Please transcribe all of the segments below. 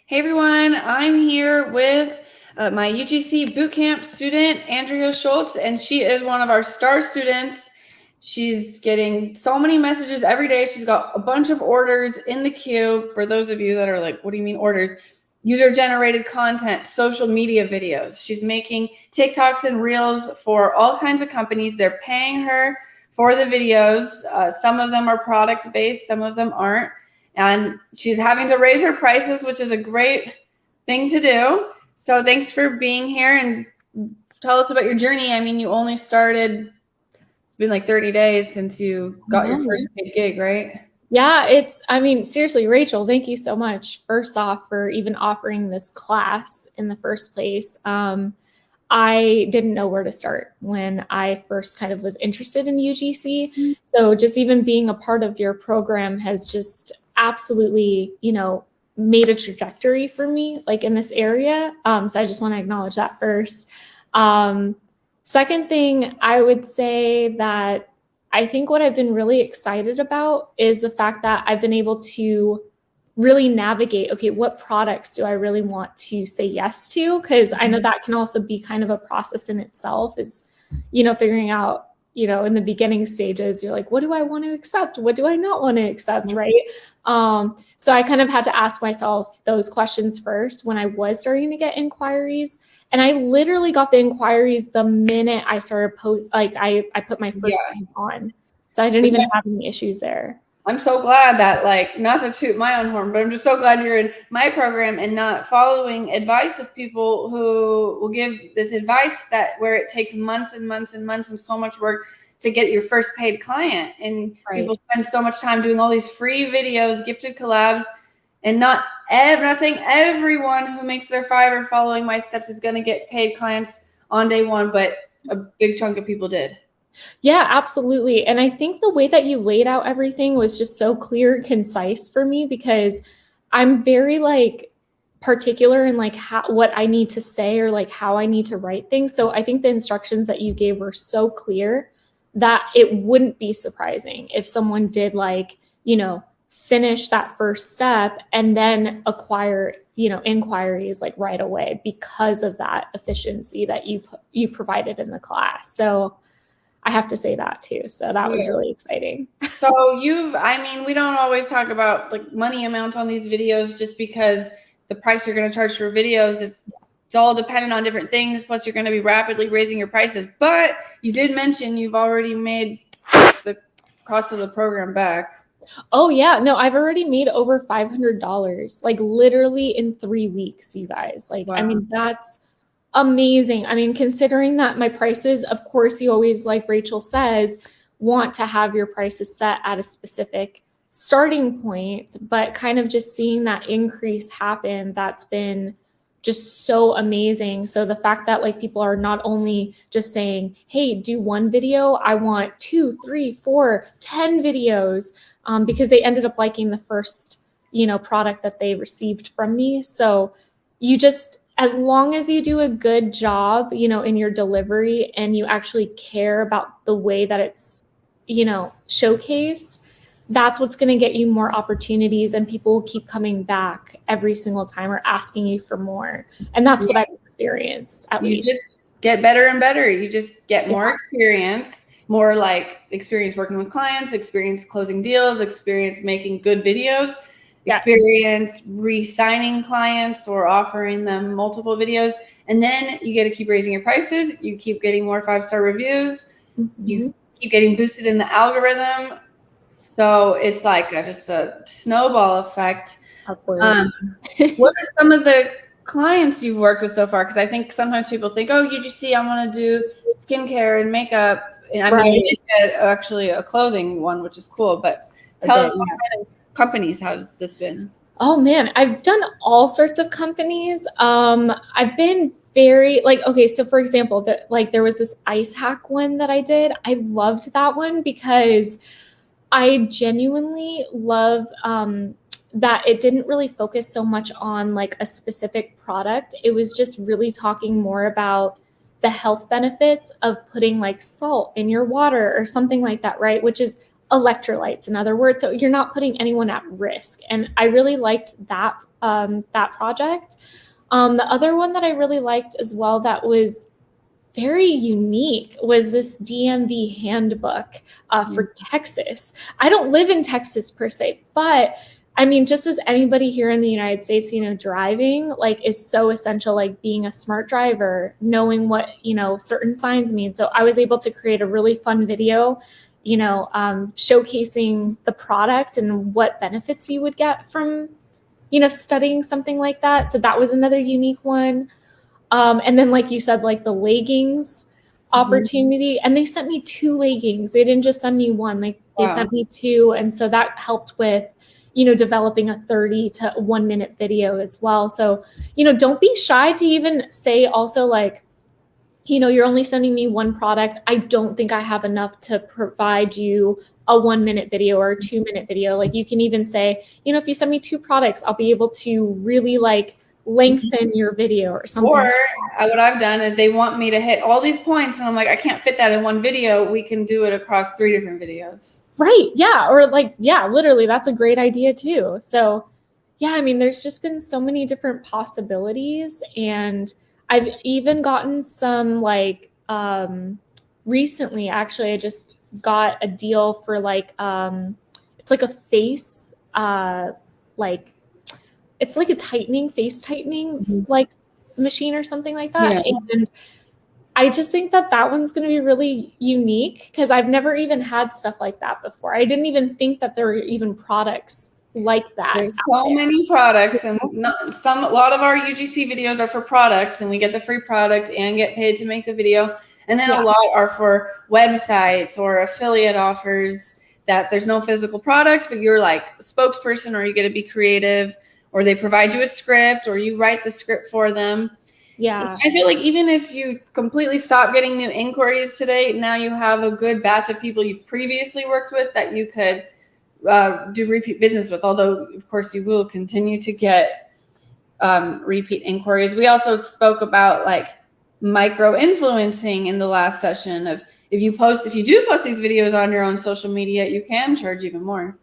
Hey everyone, I'm here with my UGC bootcamp student, Andria Schultz, and she is one of our star students. She's getting so many messages every day. She's got a bunch of orders in the queue. For those of you that are like, what do you mean orders? User-generated content, social media videos. She's making TikToks and Reels for all kinds of companies. They're paying her for the videos. Some of them are product-based, some of them aren't. And she's having to raise her prices, which is a great thing to do. So thanks for being here and tell us about your journey. I mean, you only started, it's been like 30 days since you got your first paid gig, right? Yeah, seriously, Rachel, thank you so much, first off, for even offering this class in the first place. I didn't know where to start when I first kind of was interested in UGC. So just even being a part of your program has just absolutely, made a trajectory for me, like in this area. So I just want to acknowledge that first. Second thing, I would say that I think what I've been really excited about is the fact that I've been able to really navigate, okay, what products do I really want to say yes to? Because I know that can also be kind of a process in itself is, figuring out, in the beginning stages, you're like, what do I want to accept? What do I not want to accept, right? So I kind of had to ask myself those questions first when I was starting to get inquiries. And I literally got the inquiries the minute I started I put my first time on. So I didn't even have any issues there. I'm so glad that, like, not to toot my own horn, but I'm just so glad you're in my program and not following advice of people who will give this advice that where it takes months and months and months and so much work to get your first paid client. And people spend so much time doing all these free videos, gifted collabs, and I'm not saying everyone who makes their Fiverr following my steps is going to get paid clients on day one, but a big chunk of people did. Yeah, absolutely. And I think the way that you laid out everything was just so clear and concise for me because I'm very particular in what I need to say or how I need to write things. So I think the instructions that you gave were so clear that it wouldn't be surprising if someone did finish that first step and then acquire inquiries right away because of that efficiency that you provided in the class. So I have to say that too. So that was really exciting. So we don't always talk about money amounts on these videos just because the price you're going to charge for videos, it's all dependent on different things. Plus you're going to be rapidly raising your prices, but you did mention you've already made the cost of the program back. Oh yeah. No, I've already made over $500, literally in 3 weeks, you guys. Wow. That's amazing. Considering that my prices, of course, you always, like Rachel says, want to have your prices set at a specific starting point, but kind of just seeing that increase happen, that's been just so amazing. So the fact that people are not only just saying, hey, do one video, I want 2, 3, 4, 10 videos, because they ended up liking the first, product that they received from me. So as long as you do a good job, in your delivery and you actually care about the way that it's, showcased, that's what's going to get you more opportunities and people will keep coming back every single time or asking you for more. And that's what I've experienced, at least. You just get better and better. You just get more experience, more experience working with clients, experience closing deals, experience making good videos. Experience re-signing clients or offering them multiple videos. And then you get to keep raising your prices. You keep getting more 5-star reviews. You keep getting boosted in the algorithm. So it's just a snowball effect. What are some of the clients you've worked with so far? Because I think sometimes people think, oh, UGC, I want to do skincare and makeup. And you did actually a clothing one, which is cool. But tell us what kind of companies has this been? Oh man, I've done all sorts of companies. I've been very okay. So for example, there was this ice hack one that I did. I loved that one because I genuinely love that it didn't really focus so much on a specific product. It was just really talking more about the health benefits of putting salt in your water or something like that, right? Which is electrolytes, in other words. So you're not putting anyone at risk. And I really liked that that project. The other one that I really liked as well that was very unique was this DMV handbook for Texas. I don't live in Texas per se, but I mean, just as anybody here in the United States, you know, driving like is so essential, like being a smart driver, knowing what, you know, certain signs mean. So I was able to create a really fun video, you know, showcasing the product and what benefits you would get from, you know, studying something like that. So that was another unique one. And then, like you said, like the leggings opportunity, and they sent me 2 leggings. They didn't just send me one, like they sent me 2. And so that helped with, you know, developing a 30 to 1 minute video as well. So, you know, don't be shy to even say also like, you know, you're only sending me 1 product. I don't think I have enough to provide you a 1 minute video or a 2 minute video. Like you can even say, you know, if you send me 2 products, I'll be able to really like lengthen your video or something. Or what I've done is they want me to hit all these points and I'm like, I can't fit that in one video. We can do it across 3 different videos. Right. Yeah. Or like, yeah, literally that's a great idea too. So yeah, I mean, there's just been so many different possibilities, and I've even gotten some like, recently, actually, I just got a deal for like, it's like a face, like, it's like a face tightening like machine or something like that. Yeah. And I just think that that one's going to be really unique because I've never even had stuff like that before. I didn't even think that there were even products like that. There's so many products, and a lot of our UGC videos are for products, and we get the free product and get paid to make the video. And then a lot are for websites or affiliate offers that there's no physical product, but you're like a spokesperson, or you get to be creative, or they provide you a script, or you write the script for them. Yeah. I feel like even if you completely stop getting new inquiries today, now you have a good batch of people you've previously worked with that you could do repeat business with. Although, of course, you will continue to get repeat inquiries. We also spoke about like micro influencing in the last session of if you do post these videos on your own social media, you can charge even more.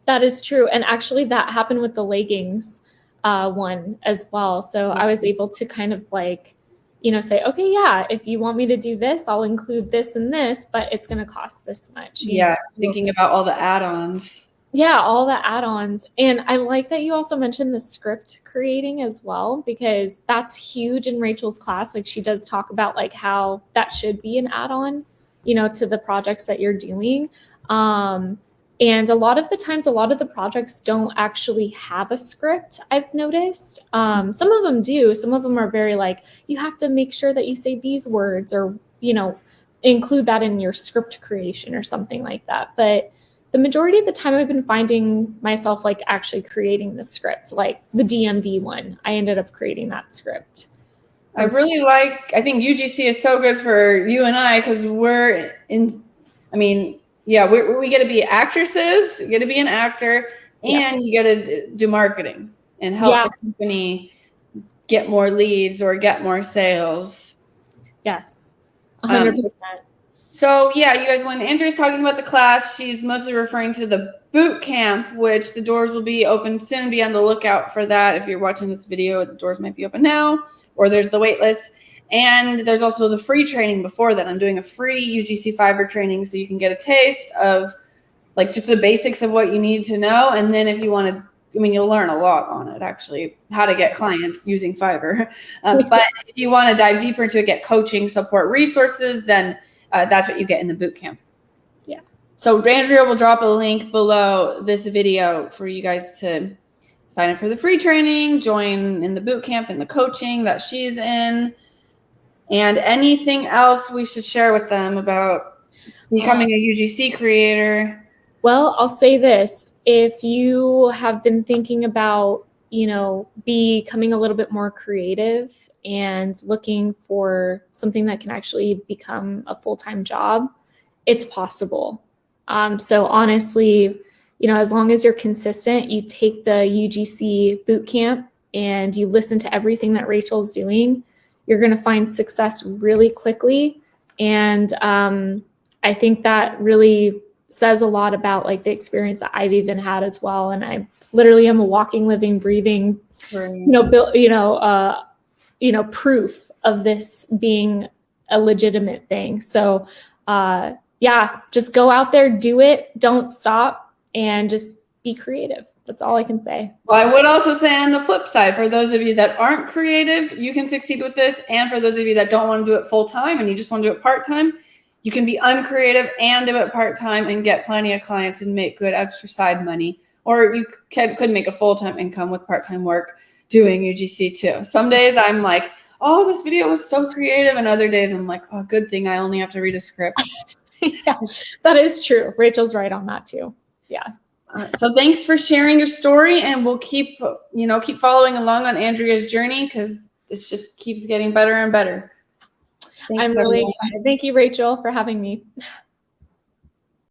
That is true. And actually that happened with the leggings one as well. So I was able to kind of like, you know, say, okay, yeah, if you want me to do this, I'll include this and this, but it's going to cost this much. Yeah, thinking about all the add-ons. Yeah, all the add-ons. And I like that you also mentioned the script creating as well, because that's huge in Rachel's class. Like she does talk about like how that should be an add-on, you know, to the projects that you're doing. And a lot of the times, a lot of the projects don't actually have a script, I've noticed. Some of them do. Some of them are very like, you have to make sure that you say these words or, you know, include that in your script creation or something like that. But the majority of the time I've been finding myself like actually creating the script, like the DMV one. I ended up creating that script. I think UGC is so good for you and I because we get to be actresses, you get to be an actor, and you get to do marketing and help the company get more leads or get more sales. Yes, 100%. So yeah, you guys, when Andria's talking about the class, she's mostly referring to the boot camp, which the doors will be open soon. Be on the lookout for that. If you're watching this video, the doors might be open now, or there's the wait list. And there's also the free training before that. I'm doing a free UGC fiber training so you can get a taste of like just the basics of what you need to know. And then if you want to, you'll learn a lot on it, actually, how to get clients using fiber. But if you want to dive deeper into it, get coaching, support, resources, then that's what you get in the boot camp. Yeah. So Andria will drop a link below this video for you guys to sign up for the free training, join in the boot camp and the coaching that she's in. And anything else we should share with them about becoming a UGC creator? Well, I'll say this. If you have been thinking about, you know, becoming a little bit more creative and looking for something that can actually become a full-time job, it's possible. So honestly, you know, as long as you're consistent, you take the UGC boot camp and you listen to everything that Rachel's doing, you're going to find success really quickly. And I think that really says a lot about like the experience that I've even had as well. And I literally am a walking, living, breathing proof of this being a legitimate thing. So yeah, just go out there, do it, don't stop, and just be creative. That's all I can say. Well, I would also say on the flip side, for those of you that aren't creative, you can succeed with this. And for those of you that don't want to do it full time and you just want to do it part time, you can be uncreative and do it part time and get plenty of clients and make good extra side money. Or you could make a full time income with part time work doing UGC too. Some days I'm like, oh, this video was so creative. And other days I'm like, oh, good thing I only have to read a script. Yeah, that is true. Rachel's right on that too. Yeah. So thanks for sharing your story, and we'll keep following along on Andria's journey because this just keeps getting better and better. Thanks, I'm really excited. Thank you, Rachel, for having me.